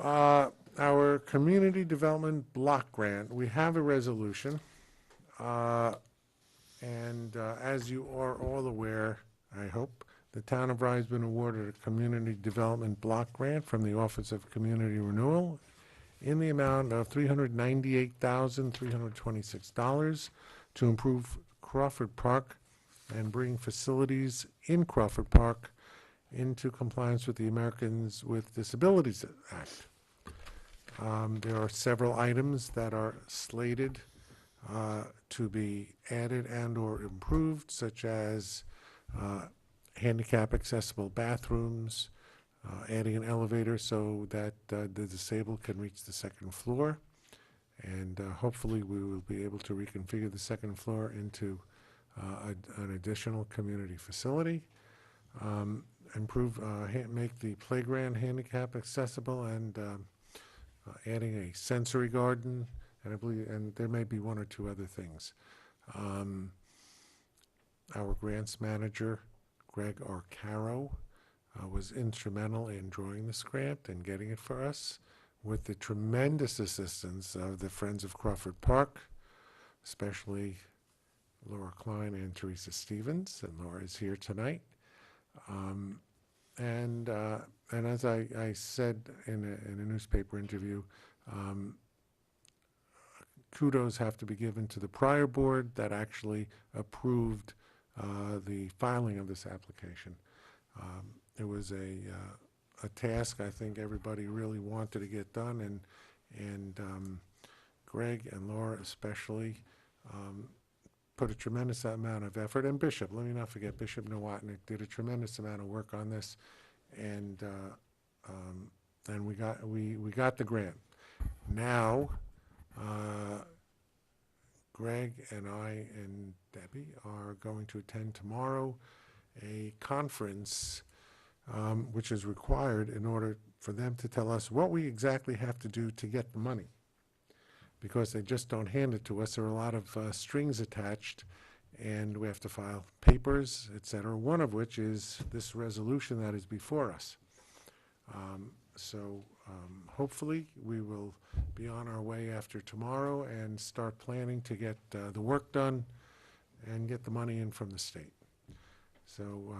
Our community development block grant, we have a resolution. And as you are all aware, I hope, the town of Rye has been awarded a community development block grant from the Office of Community Renewal in the amount of $398,326 to improve Crawford Park and bring facilities in Crawford Park into compliance with the Americans with Disabilities Act. There are several items that are slated to be added and/or improved, such as handicap accessible bathrooms, adding an elevator so that the disabled can reach the second floor, and hopefully we will be able to reconfigure the second floor into an additional community facility. Make the playground handicap accessible, and adding a sensory garden, and I believe, and there may be one or two other things. Our grants manager, Greg Arcaro, was instrumental in drawing this grant and getting it for us, with the tremendous assistance of the Friends of Crawford Park, especially Laura Klein and Teresa Stevens, and Laura is here tonight. And as I said in a newspaper interview, kudos have to be given to the prior board that actually approved the filing of this application. It was a task I think everybody really wanted to get done, and Greg and Laura especially put a tremendous amount of effort, and Bishop, let me not forget, Bishop Nowotnik did a tremendous amount of work on this, and we got the grant. Now, Greg and I and Debbie are going to attend tomorrow a conference which is required in order for them to tell us what we exactly have to do to get the money, because they just don't hand it to us. There are a lot of strings attached, and we have to file papers, et cetera, one of which is this resolution that is before us. Hopefully we will be on our way after tomorrow and start planning to get the work done and get the money in from the state. So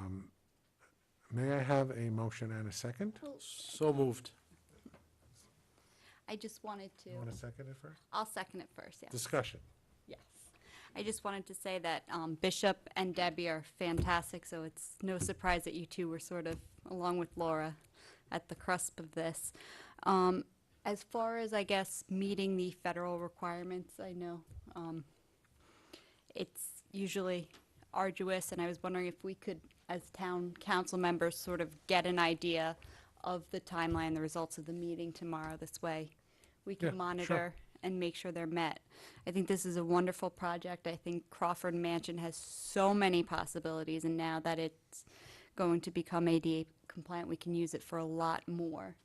may I have a motion and a second? So moved. I just wanted to. You want to second it first? I'll second it first, yes. Discussion. Yes. I just wanted to say that Bishop and Debbie are fantastic, so it's no surprise that you two were sort of, along with Laura, at the cusp of this. As far as, I guess, meeting the federal requirements, I know it's usually arduous, and I was wondering if we could, as town council members, sort of get an idea of the timeline, the results of the meeting tomorrow. This way we can Yeah, monitor sure. and make sure they're met. I think this is a wonderful project. I think Crawford Mansion has so many possibilities, and now that it's going to become ADA compliant, we can use it for a lot more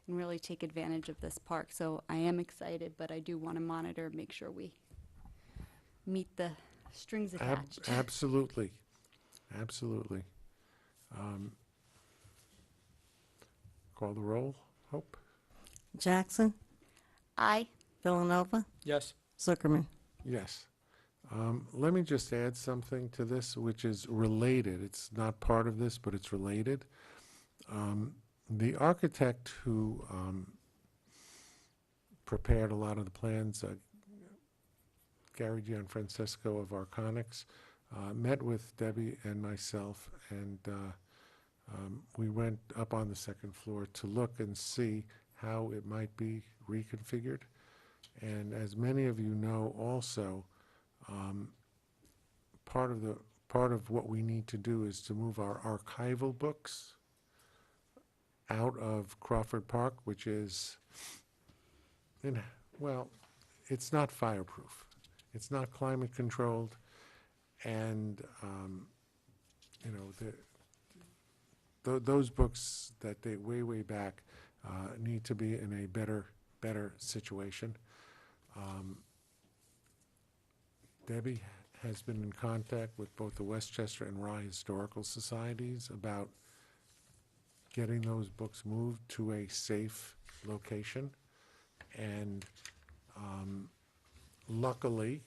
and really take advantage of this park. So I am excited, but I do want to monitor and make sure we meet the strings attached. Absolutely. Absolutely. Call the roll. Hope? Jackson, Aye. Villanova, Yes. Zuckerman. Yes. Let me just add something to this, which is related. It's not part of this, but it's related. The architect who prepared a lot of the plans, Gary Gianfrancesco of Arconics, met with Debbie and myself, and we went up on the second floor to look and see how it might be reconfigured. And as many of you know also, part of what we need to do is to move our archival books out of Crawford Park, which is, it's not fireproof. It's not climate controlled, and those books that date way back need to be in a better situation. Debbie has been in contact with both the Westchester and Rye Historical Societies about getting those books moved to a safe location. And luckily,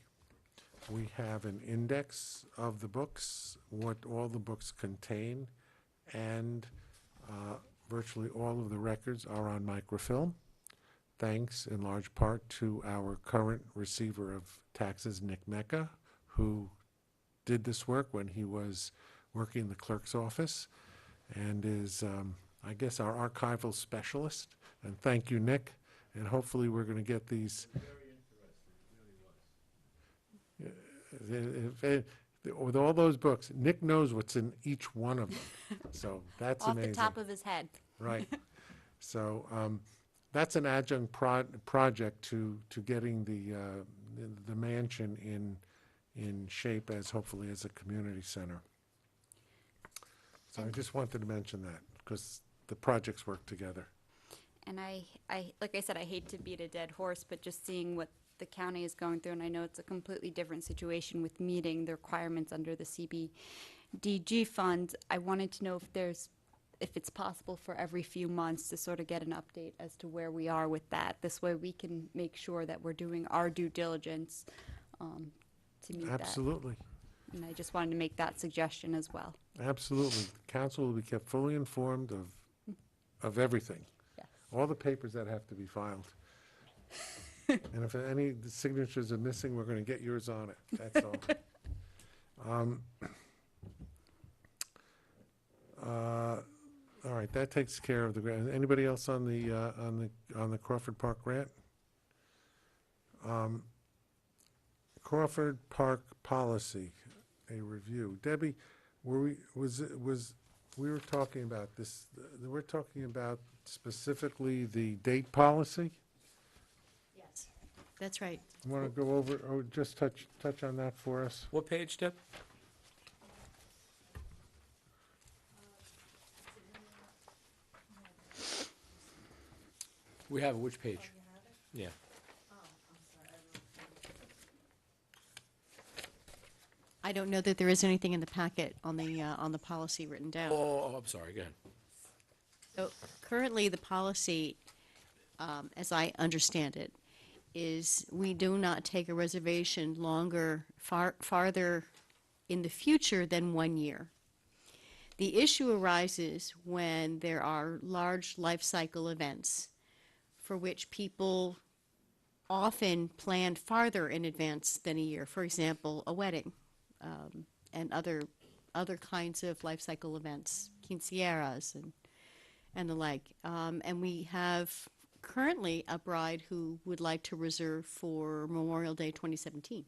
we have an index of the books, what all the books contain, and virtually all of the records are on microfilm, thanks in large part to our current receiver of taxes, Nick Mecca, who did this work when he was working in the clerk's office and is, I guess, our archival specialist. And thank you, Nick. And hopefully we're going to get these. With all those books, Nick knows what's in each one of them. So that's Off amazing. the top of his head. Right. So that's an adjunct project to getting the mansion in shape as hopefully as a community center. So I just wanted to mention that because the projects work together. And I, like I said, I hate to beat a dead horse, but just seeing what the county is going through, and I know it's a completely different situation with meeting the requirements under the CBDG fund, I wanted to know if it's possible for every few months to sort of get an update as to where we are with that. This way we can make sure that we're doing our due diligence to meet that. Absolutely. And I just wanted to make that suggestion as well. Absolutely. The council will be kept fully informed of everything. Yes. All the papers that have to be filed. And if any signatures are missing, we're going to get yours on it. That's all. All right, that takes care of the grant. Anybody else on the Crawford Park grant? Crawford Park policy, a review. Debbie, we were talking about this. We're talking about specifically the date policy. Yes, that's right. You want to go over, or just touch on that for us? What page, Deb? We have which page? Yeah. I don't know that there is anything in the packet on the policy written down. Oh, I'm sorry, go ahead. So currently, the policy, as I understand it, is we do not take a reservation farther in the future than 1 year. The issue arises when there are large life cycle events for which people often plan farther in advance than a year. For example, a wedding, and other kinds of life cycle events, quinceañeras and the like. And we have currently a bride who would like to reserve for Memorial Day 2017.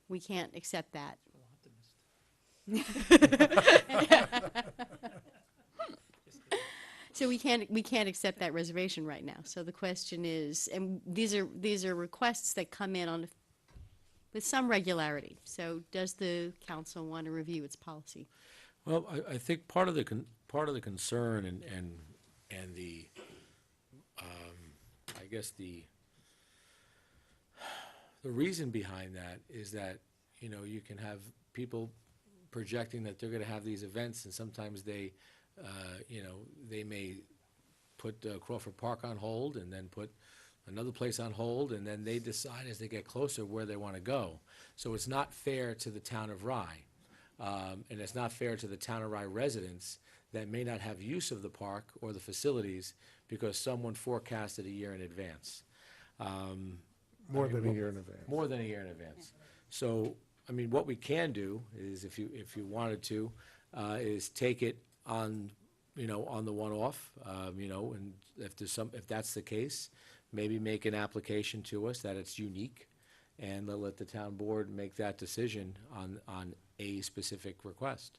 We can't accept that. So we can't accept that reservation right now. So the question is, and these are requests that come in with some regularity. So does the council want to review its policy? Well, I think part of the concern and the I guess the reason behind that is that, you know, you can have people projecting that they're going to have these events, and sometimes they they may put Crawford Park on hold and then put another place on hold, and then they decide as they get closer where they want to go. So it's not fair to the town of Rye, and it's not fair to the town of Rye residents that may not have use of the park or the facilities because someone forecasted a year in advance. More than a year in advance. More than a year in advance. So, I mean, what we can do is, if you wanted to, is take it on, on the one-off, and if that's the case, maybe make an application to us that it's unique, and let the town board make that decision on a specific request.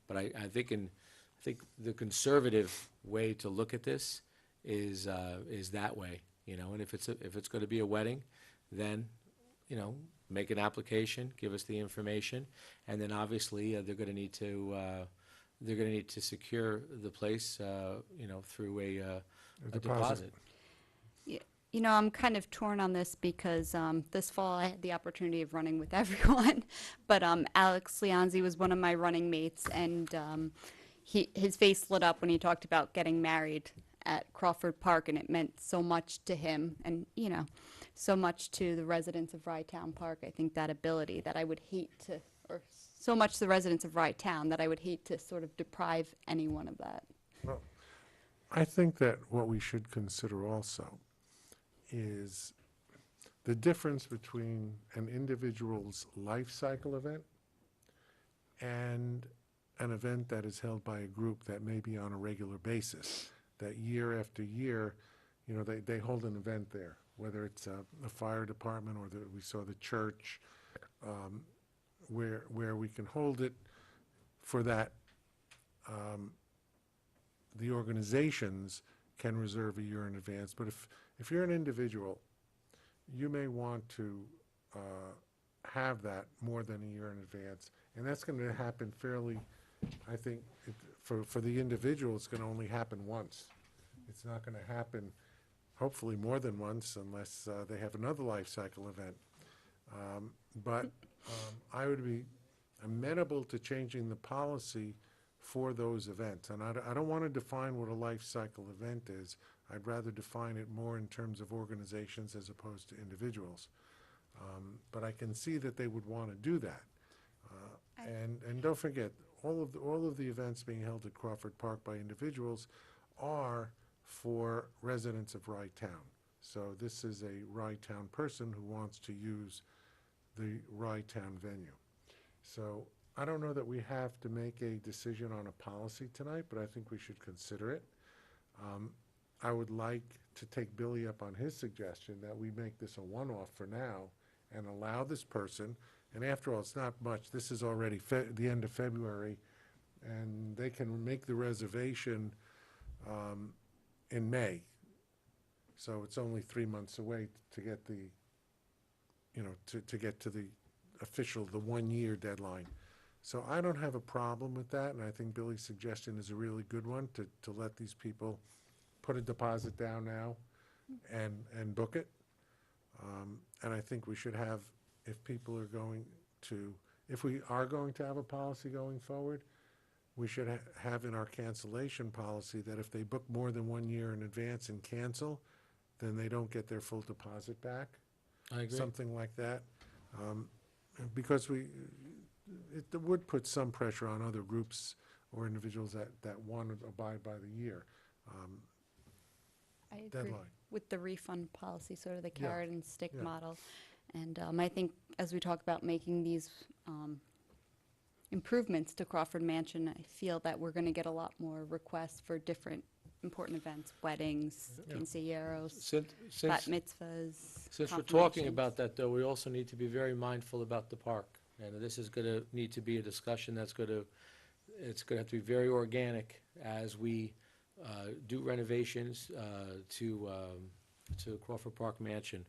But I think the conservative way to look at this is that way, and if it's going to be a wedding, then, make an application, give us the information, and then obviously they're going to need to secure the place, through a deposit. I'm kind of torn on this because this fall I had the opportunity of running with everyone, but Alex Leonzi was one of my running mates, and his face lit up when he talked about getting married at Crawford Park, and it meant so much to him and, so much to the residents of Rye-Town Park. I think that ability that I would hate to, or so much to the residents of Rye-Town that I would hate to sort of deprive anyone of that. Well, I think that what we should consider also is the difference between an individual's life cycle event and an event that is held by a group that may be on a regular basis, that year after year, they hold an event there, whether it's a fire department or we saw the church, where we can hold it for that. The organizations can reserve a year in advance, but if you're an individual, you may want to have that more than a year in advance, and that's going to happen fairly, I think, for the individual, it's going to only happen once. It's not going to happen, hopefully, more than once unless they have another life cycle event. But I would be amenable to changing the policy for those events. And I don't want to define what a life cycle event is. I'd rather define it more in terms of organizations as opposed to individuals. But I can see that they would want to do that. And don't forget, all of the events being held at Crawford Park by individuals are for residents of Rye-Town. So this is a Rye-Town person who wants to use the Rye-Town venue. So I don't know that we have to make a decision on a policy tonight, but I think we should consider it. I would like to take Billy up on his suggestion that we make this a one-off for now and allow this person, and after all, it's not much. This is already the end of February, and they can make the reservation in May. So it's only 3 months away to get the, to get to the official, the 1-year deadline. So I don't have a problem with that, and I think Billy's suggestion is a really good one, to let these people put a deposit down now and book it. And I think we should have, if we are going to have a policy going forward, we should have in our cancellation policy that if they book more than 1 year in advance and cancel, then they don't get their full deposit back. I agree. Something like that. Because it would put some pressure on other groups or individuals that want to abide by the year I agree deadline. with the refund policy, sort of the Yeah, carrot and stick yeah. model. And I think as we talk about making these improvements to Crawford Mansion, I feel that we're going to get a lot more requests for different important events, weddings, Yeah. quinceañeros, Since, bat since, mitzvahs, since we're talking confirmations. about that, though, we also need to be very mindful about the park. And this is gonna need to be a discussion it's gonna have to be very organic as we do renovations to Crawford Park Mansion.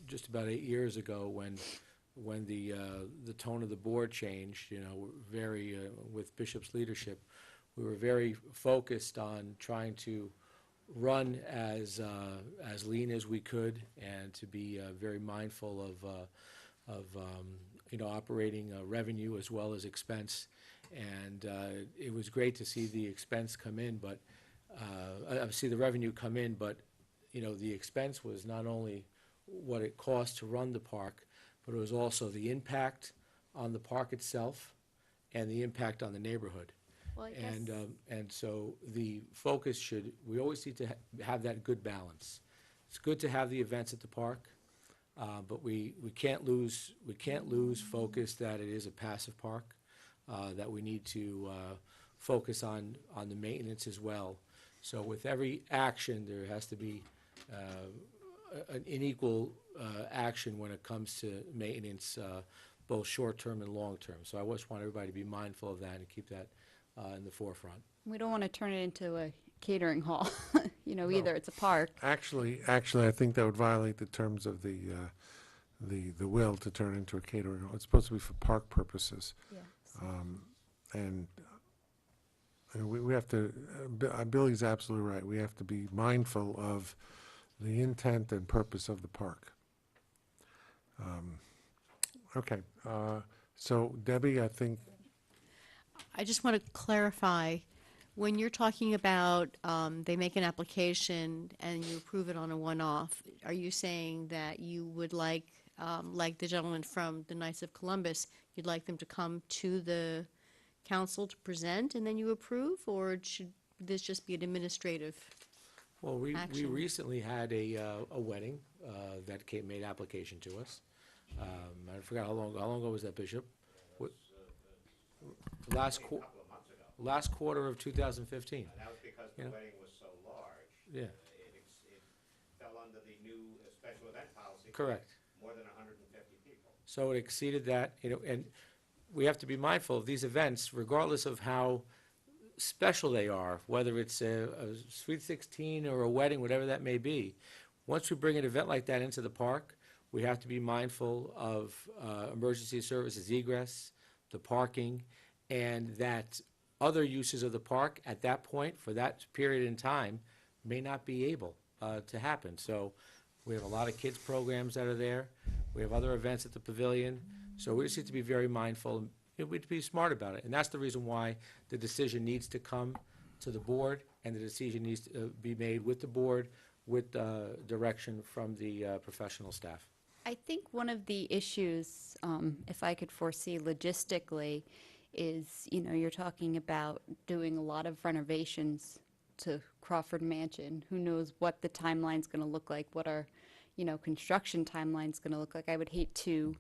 Just about 8 years ago, when the tone of the board changed, very, with Bishop's leadership, we were very focused on trying to run as lean as we could and to be very mindful of operating revenue as well as expense. And it was great to see the expense come in, but see the revenue come in, but the expense was not only what it cost to run the park, but it was also the impact on the park itself and the impact on the neighborhood. Well, I guess, And so the focus we always need to have that good balance. It's good to have the events at the park, but we can't lose focus that it is a passive park, that we need to focus on the maintenance as well. So with every action, there has to be an equal action when it comes to maintenance, both short-term and long-term. So I just want everybody to be mindful of that and keep that in the forefront. We don't want to turn it into a catering hall, either. It's a park. Actually, I think that would violate the terms of the will to turn it into a catering hall. It's supposed to be for park purposes. And we have to, Billy's absolutely right. We have to be mindful of the intent and purpose of the park. Okay, so Debbie, I think, I just want to clarify When you're talking about, they make an application and you approve it on a one-off, are you saying that you would like the gentleman from the Knights of Columbus, you'd like them to come to the council to present and then you approve, or should this just be an administrative? Well, we Action. recently had a wedding that made application to us. I forgot how long ago was that, Bishop? What- Last quarter of 2015. And that was because You the know? wedding was so large. Yeah. It fell under the new special event policy. Correct. More than 150 people. So it exceeded that, and we have to be mindful of these events, regardless of how special they are, whether it's a Sweet 16 or a wedding, whatever that may be. Once we bring an event like that into the park, we have to be mindful of emergency services egress, the parking, and that other uses of the park at that point, for that period in time, may not be able to happen. So we have a lot of kids' programs that are there. We have other events at the pavilion. So we just need to be very mindful, and we need to be smart about it. And that's the reason why the decision needs to come to the board, and the decision needs to be made with the board, with direction from the professional staff. I think one of the issues, if I could foresee logistically, is, you're talking about doing a lot of renovations to Crawford Mansion. Who knows what the timeline's gonna look like, what our, construction timeline's gonna look like. I would hate to,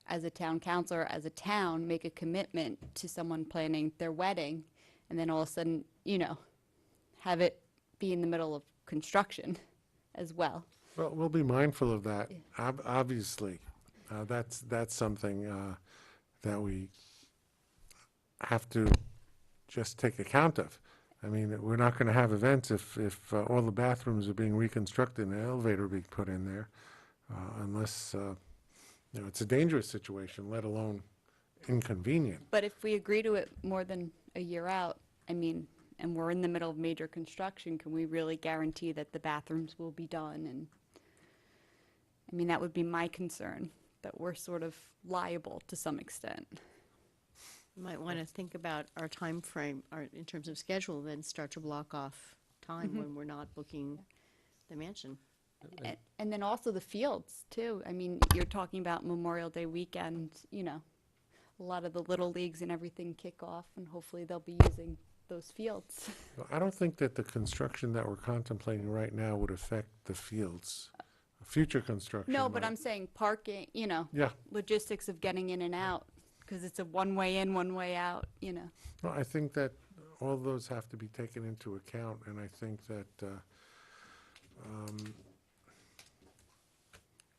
as a town council or as a town, make a commitment to someone planning their wedding, and then all of a sudden, have it be in the middle of construction as well. Well, we'll be mindful of that, obviously. That's something that we have to just take account of. I mean, we're not going to have events if all the bathrooms are being reconstructed and an elevator being put in there, unless, it's a dangerous situation, let alone inconvenient. But if we agree to it more than a year out, and we're in the middle of major construction, can we really guarantee that the bathrooms will be done? And, that would be my concern, that we're sort of liable to some extent. You might want to think about our time frame, in terms of schedule, then start to block off time when we're not booking the mansion. And then also the fields, too. You're talking about Memorial Day weekend, a lot of the little leagues and everything kick off, and hopefully they'll be using those fields. I don't think that the construction that we're contemplating right now would affect the fields. Future construction No, but might. I'm saying parking, Yeah. logistics of getting in and out, because it's a one way in, one way out, Well, I think that all those have to be taken into account, and I think that,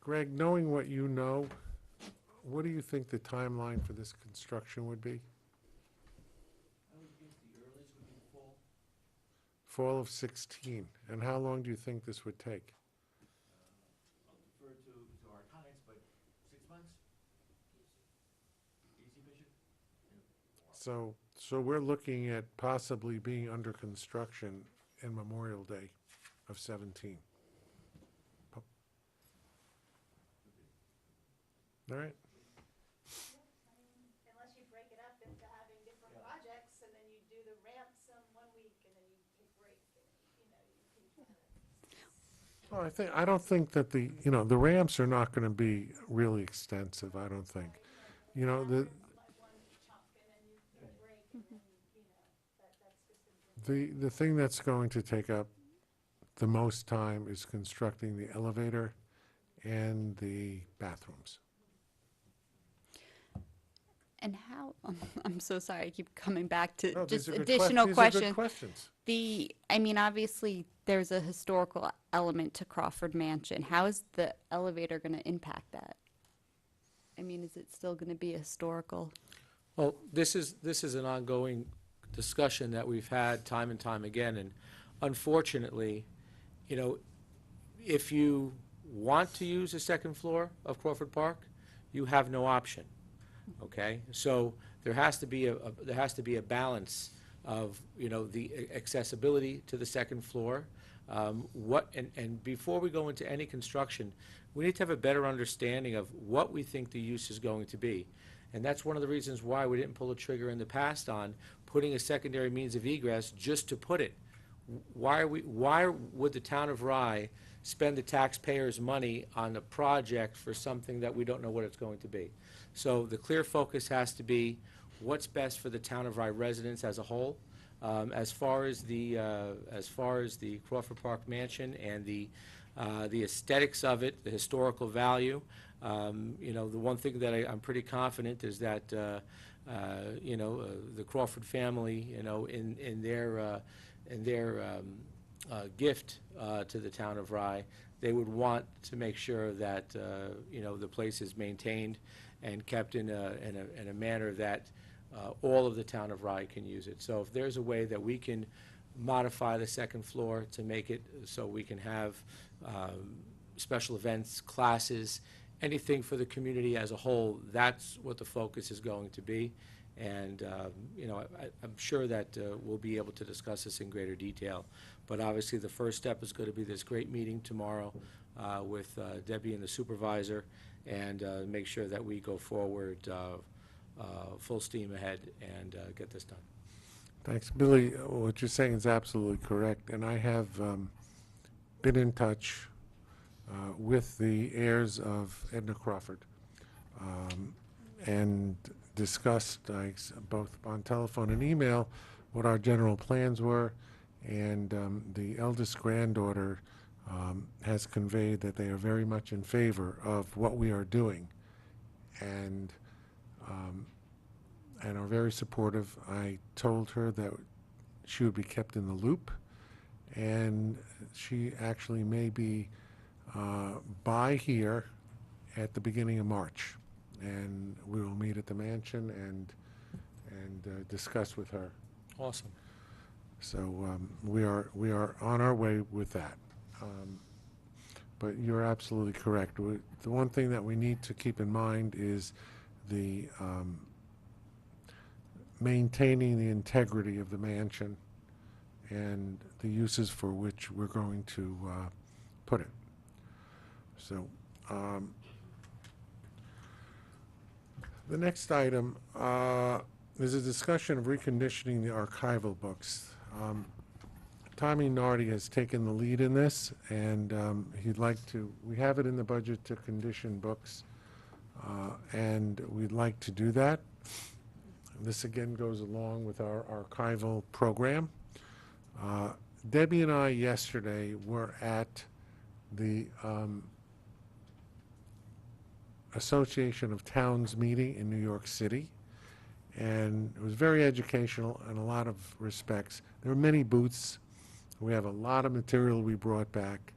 Greg, knowing what you know, what do you think the timeline for this construction would be? I would think the earliest would be fall. Fall of 16, and how long do you think this would take? I'll defer to our comments, but 6 months? Easy, Bishop? So we're looking at possibly being under construction in Memorial Day of 17. All right, Unless you break it up into having different projects, and then you do the ramps one week, and then you take break, and, you can. well, I don't think that the ramps are not gonna be really extensive, I don't think. The, Like one chunk, and then you take a break, and then, that's just a. the thing that's going to take up the most time is constructing the elevator and the bathrooms. And how, I'm so sorry, I keep coming back to No, just these are good additional these are good question. questions. Obviously, there's a historical element to Crawford Mansion. How is the elevator going to impact that? Is it still going to be a historical? Well, this is an ongoing discussion that we've had time and time again, and unfortunately, if you want to use the second floor of Crawford Park, you have no option, okay? So there has to be a balance of, the accessibility to the second floor. And before we go into any construction, we need to have a better understanding of what we think the use is going to be. And that's one of the reasons why we didn't pull a trigger in the past on putting a secondary means of egress just to put it. Why would the town of Rye spend the taxpayers' money on a project for something that we don't know what it's going to be? So the clear focus has to be what's best for the town of Rye residents as a whole. As far as the Crawford Park Mansion and the aesthetics of it, the historical value, you know, the one thing that I'm pretty confident is that, you know, the Crawford family, you know, in their gift to the town of Rye, they would want to make sure that, you know, the place is maintained and kept in a manner that all of the town of Rye can use it. So if there's a way that we can modify the second floor to make it so we can have special events, classes, anything for the community as a whole, that's what the focus is going to be. And, you know, I'm sure that we'll be able to discuss this in greater detail. But obviously, the first step is going to be this great meeting tomorrow with Debbie and the supervisor, and make sure that we go forward full steam ahead and get this done. Thanks. Billy, what you're saying is absolutely correct, and I have been in touch with the heirs of Edna Crawford and discussed, both on telephone and email, what our general plans were, and the eldest granddaughter has conveyed that they are very much in favor of what we are doing, and are very supportive. I told her that she would be kept in the loop, and she actually may be by here at the beginning of March, and we will meet at the mansion and discuss with her. Awesome. So we are on our way with that. But you're absolutely correct. The one thing that we need to keep in mind is the maintaining the integrity of the mansion and the uses for which we're going to put it. So the next item is a discussion of reconditioning the archival books. Tommy Nardi has taken the lead in this, and he'd like to, we have it in the budget to condition books, and we'd like to do that. This again goes along with our archival program. Debbie and I yesterday were at the Association of Towns meeting in New York City, and it was very educational in a lot of respects. There were many booths. We have a lot of material we brought back,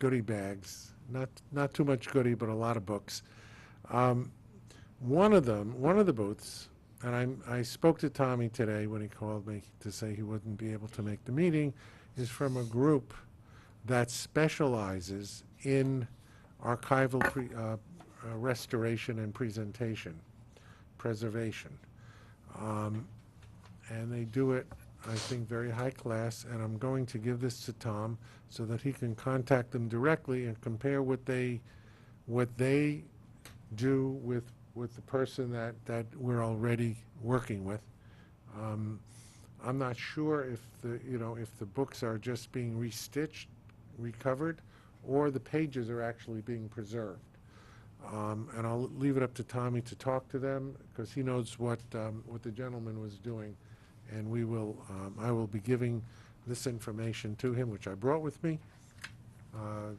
goodie bags, not too much goodie, but a lot of books. One of the booths, and I spoke to Tommy today when he called me to say he wouldn't be able to make the meeting, is from a group that specializes in archival restoration and preservation. And they do it, I think, very high class, and I'm going to give this to Tom so that he can contact them directly and compare what they do with the person that we're already working with. I'm not sure if the books are just being restitched, recovered, or the pages are actually being preserved. And I'll leave it up to Tommy to talk to them, because he knows what the gentleman was doing, and I will be giving this information to him, which I brought with me.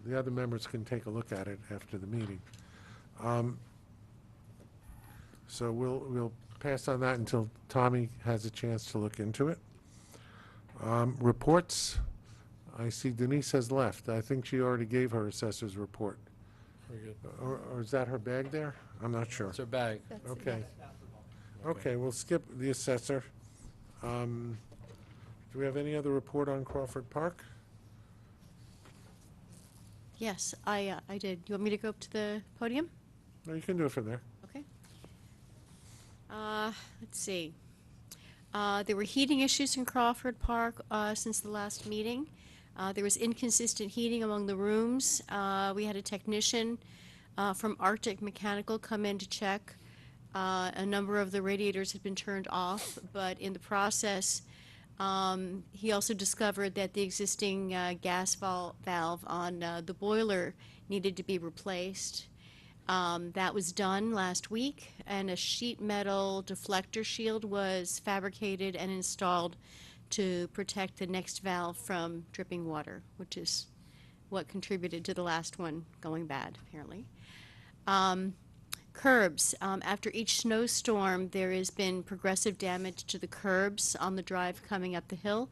The other members can take a look at it after the meeting. So we'll pass on that until Tommy has a chance to look into it. Reports. I see Denise has left. I think she already gave her assessor's report. Very good. Or is that her bag there? I'm not sure. It's our bag. Okay. Okay, we'll skip the assessor. Do we have any other report on Crawford Park? Yes, I did. You want me to go up to the podium? No, you can do it from there. Okay. Let's see. There were heating issues in Crawford Park since the last meeting. There was inconsistent heating among the rooms. We had a technician from Arctic Mechanical come in to check. A number of the radiators had been turned off, but in the process, he also discovered that the existing gas valve on the boiler needed to be replaced. That was done last week, and a sheet metal deflector shield was fabricated and installed to protect the next valve from dripping water, which is what contributed to the last one going bad, apparently. Curbs. After each snowstorm, there has been progressive damage to the curbs on the drive coming up the hill.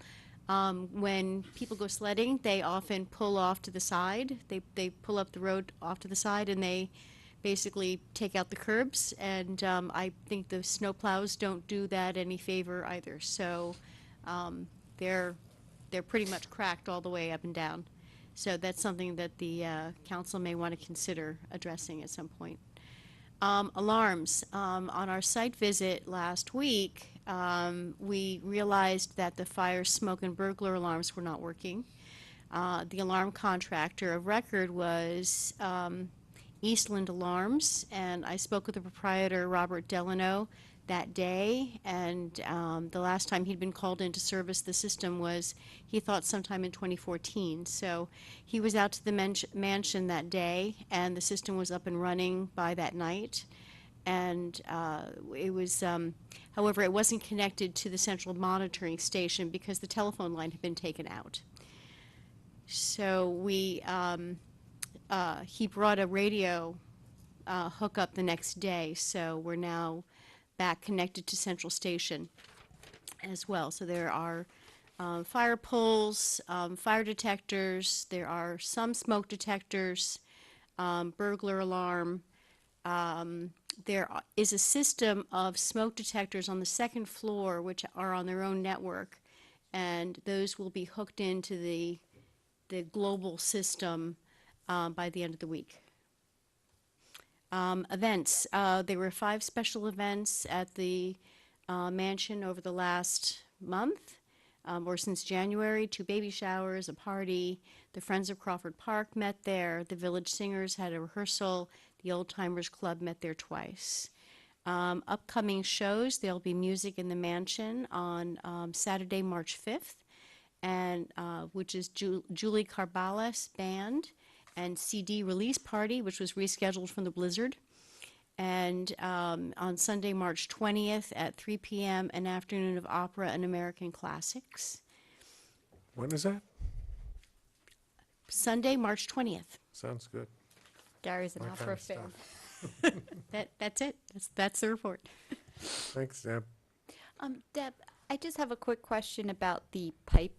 When people go sledding, they often pull off to the side. They pull up the road off to the side, and they basically take out the curbs. And I think the snowplows don't do that any favor either. So they're pretty much cracked all the way up and down. So that's something that the council may want to consider addressing at some point. Alarms. On our site visit last week, we realized that the fire, smoke, and burglar alarms were not working. The alarm contractor of record was Eastland Alarms, and I spoke with the proprietor, Robert Delano, that day, and the last time he'd been called in to service the system was, he thought, sometime in 2014. So he was out to the mansion that day, and the system was up and running by that night. And it was, however, it wasn't connected to the central monitoring station because the telephone line had been taken out. So we, he brought a radio hookup the next day, so we're now back connected to Central Station as well. So there are fire poles, fire detectors, there are some smoke detectors, burglar alarm. There is a system of smoke detectors on the second floor which are on their own network, and those will be hooked into the global system by the end of the week. Events. There were 5 special events at the mansion over the last month, or since January. 2 baby showers, a party. The Friends of Crawford Park met there. The Village Singers had a rehearsal. The Old Timers Club met there twice. Upcoming shows, there'll be music in the mansion on Saturday, March 5th, and which is Julie Carbalas Band, and CD release party, which was rescheduled from the blizzard. And on Sunday, March 20th at 3 p.m., an afternoon of opera and American classics. When is that? Sunday, March 20th. Sounds good. Gary's an My opera kind of fan. That's it. That's the report. Thanks, Deb. Deb, I just have a quick question about the pipe,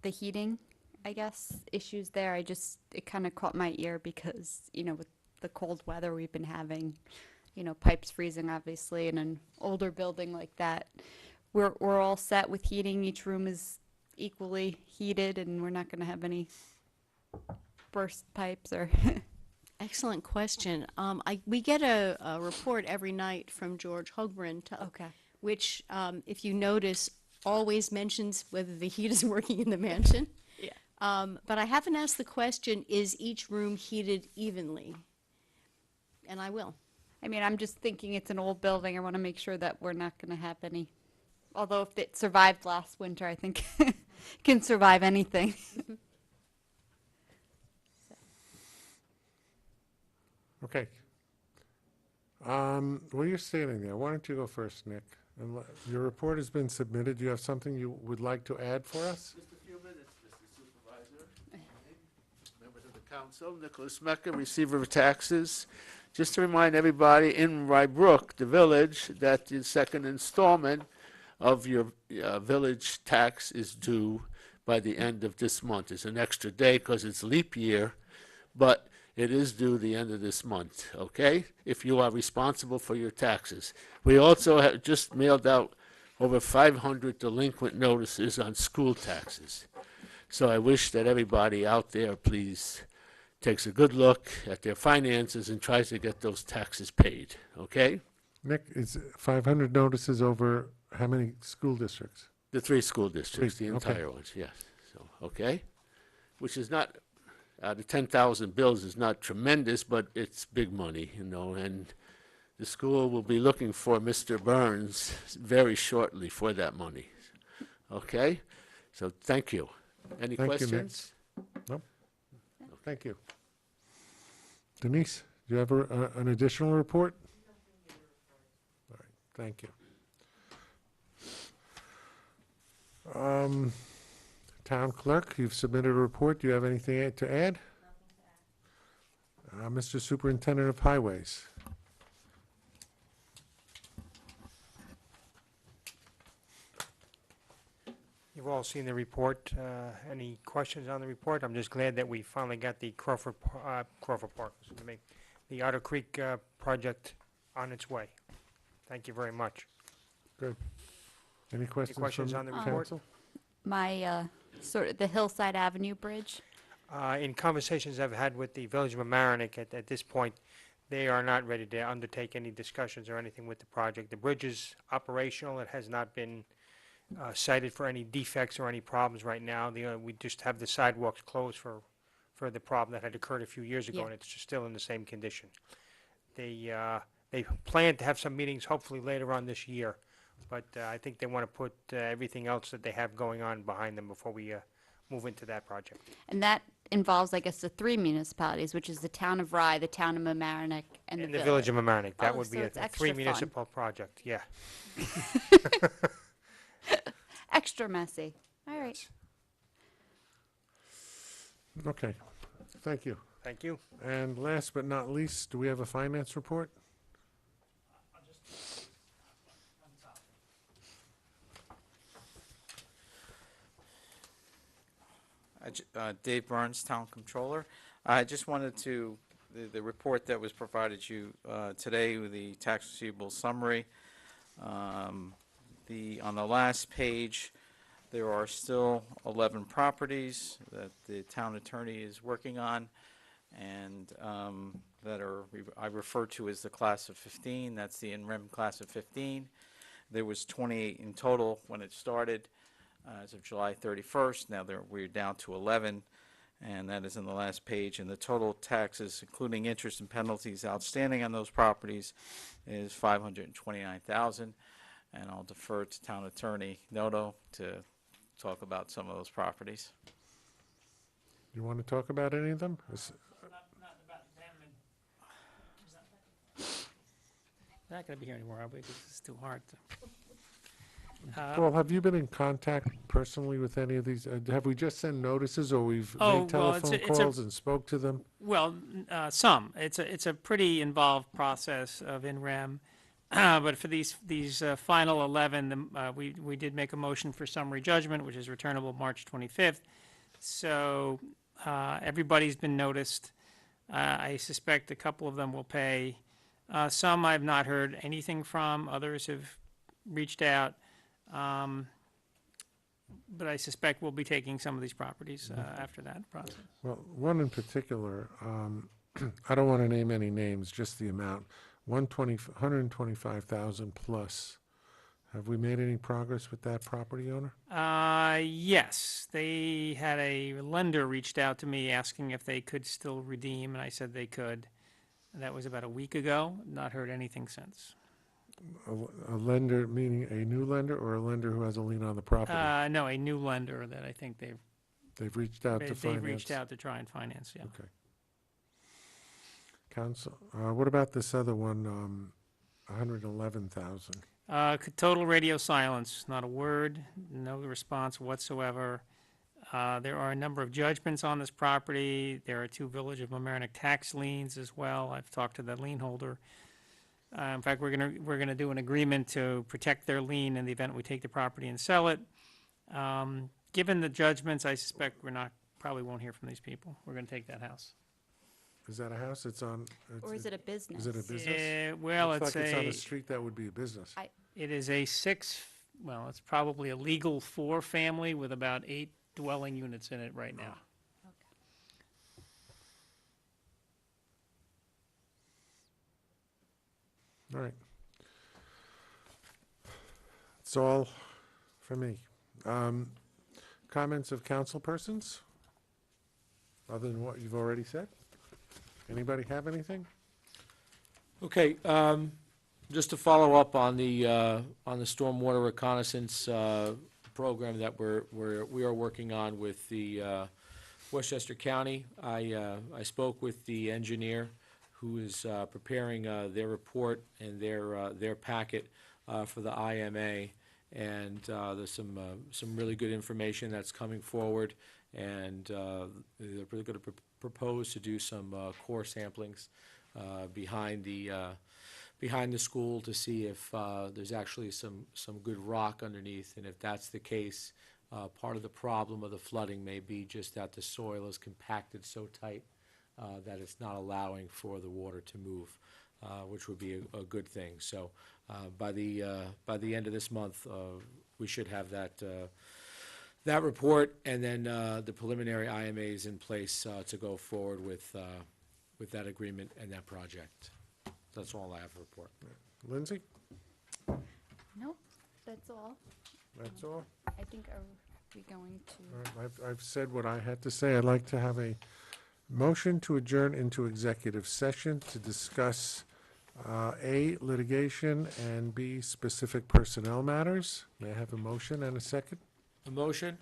the heating, I guess, issues there. It kind of caught my ear because, with the cold weather we've been having, pipes freezing, obviously, in an older building like that. We're all set with heating. Each room is equally heated, and we're not going to have any burst pipes or... Excellent question. We get a report every night from George Hogbrun, Okay. which, if you notice, always mentions whether the heat is working in the mansion. Yeah. But I haven't asked the question, is each room heated evenly? And I will. I mean, I'm just thinking it's an old building. I want to make sure that we're not going to have any. Although if it survived last winter, I think it can survive anything. Okay. Well, you're standing there. Why don't you go first, Nick? And your report has been submitted. Do you have something you would like to add for us? Just a few minutes, Mr. Supervisor. Members of the council, Nicholas Mecca, receiver of taxes. Just to remind everybody in Rybrook, the village, that the second installment of your village tax is due by the end of this month. It's an extra day because it's leap year, but it is due the end of this month, okay? If you are responsible for your taxes. We also have just mailed out over 500 delinquent notices on school taxes. So I wish that everybody out there, please, takes a good look at their finances and tries to get those taxes paid, okay? Nick, is 500 notices over how many school districts? The 3 school districts, the Okay. entire ones, yes. So, okay? Which is not, out of 10,000 bills is not tremendous, but it's big money, and the school will be looking for Mr. Burns very shortly for that money. Okay? So thank you. Any Thank you, Nick. questions? Thank you. Denise, do you have an additional report? All right, thank you. Town clerk, you've submitted a report. Do you have anything to add? Mr. Superintendent of Highways. You've all seen the report. Any questions on the report? I'm just glad that we finally got the Crawford Park, the Otter Creek project on its way. Thank you very much. Good. Any questions questions from on the the report? council? My, sort of, the Hillside Avenue Bridge. In conversations I've had with the Village of Mamaroneck at this point, they are not ready to undertake any discussions or anything with the project. The bridge is operational. It has not been cited for any defects or any problems right now. We just have the sidewalks closed for the problem that had occurred a few years ago, Yeah. and it's still in the same condition. They plan to have some meetings hopefully later on this year, but I think they want to put everything else that they have going on behind them before we move into that project. And that involves, I guess, the 3 municipalities, which is the town of Rye, the town of Mamaroneck, and In the the Village of Mamaroneck, that Oh, would be so a it's extra three fun. municipal project, yeah. Extra messy. All right. Okay, thank you. Thank you. And last but not least, do we have a finance report? Dave Burns, Town Controller. I just wanted to, the report that was provided you today with the tax receivable summary. On the last page, there are still 11 properties that the town attorney is working on, and that are, I refer to as the class of 15. That's the in-rem class of 15. There was 28 in total when it started. As of July 31st, now we're down to 11, and that is in the last page. And the total taxes, including interest and penalties outstanding on those properties, is $529,000. And I'll defer to Town Attorney Noto to talk about some of those properties. You want to talk about any of them? We're not going to be here anymore, are we? Because it's too hard to. Well, have you been in contact personally with any of these? Have we just sent notices, or we've Oh, made well, it's a- telephone it's a- calls and spoke to them? Well, some. It's a pretty involved process of in-rem. But for these final 11, we did make a motion for summary judgment, which is returnable March 25th. So everybody's been noticed. I suspect a couple of them will pay. Some I've not heard anything from. Others have reached out. But I suspect we'll be taking some of these properties after that process. Well, one in particular, I don't want to name any names, just the amount, 125,000 plus. Have we made any progress with that property owner? Yes, they had a lender reached out to me asking if they could still redeem, and I said they could. That was about a week ago. Not heard anything since. A lender, meaning a new lender, or a lender who has a lien on the property? No, a new lender that I think they've Reached out to finance? they've reached out to try and finance, yeah. Okay. Council, what about this other one, 111,000? Total radio silence, not a word, no response whatsoever. There are a number of judgments on this property. There are 2 Village of Mamaroneck tax liens as well. I've talked to the lien holder. In fact, we're gonna do an agreement to protect their lien in the event we take the property and sell it. Given the judgments, I suspect probably won't hear from these people. We're gonna take that house. Is that a house? It's on? Or is it a business? Is it a business? Well, Looks like it's on a a street that would be a business. it is a 6, well, it's probably a legal 4-family with about 8 dwelling units in it right now. All right. That's all for me. Comments of council persons? Other than what you've already said? Anybody have anything? Okay, Just to follow up on the stormwater reconnaissance program that we are working on with the Westchester County. I spoke with the engineer who is preparing their report and their packet for the IMA. And there's some really good information that's coming forward. And they're going to propose to do some core samplings behind the school to see if there's actually some good rock underneath. And if that's the case, part of the problem of the flooding may be just that the soil is compacted so tight that it's not allowing for the water to move, which would be a good thing. So by the end of this month, we should have that report, and then the preliminary IMAs in place to go forward with that agreement and that project. That's all I have to report. Lindsay? Nope, that's all. That's all? I think, are we going to? All right, I've said what I had to say. I'd like to have a motion to adjourn into executive session to discuss A, litigation, and B, specific personnel matters. May I have a motion and a second? A motion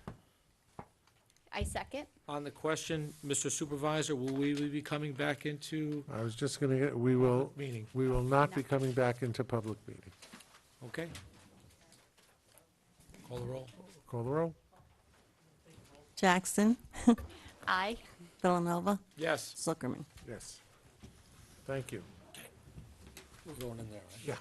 I second. on the question, Mr. Supervisor, will we be coming back into I was just going to, we will meeting? not be coming back into public meeting. Okay. Call the roll. Call the roll? Jackson, Aye. Villanova, Yes. Zuckerman. Yes. Thank you. We're going in there, right? Yeah.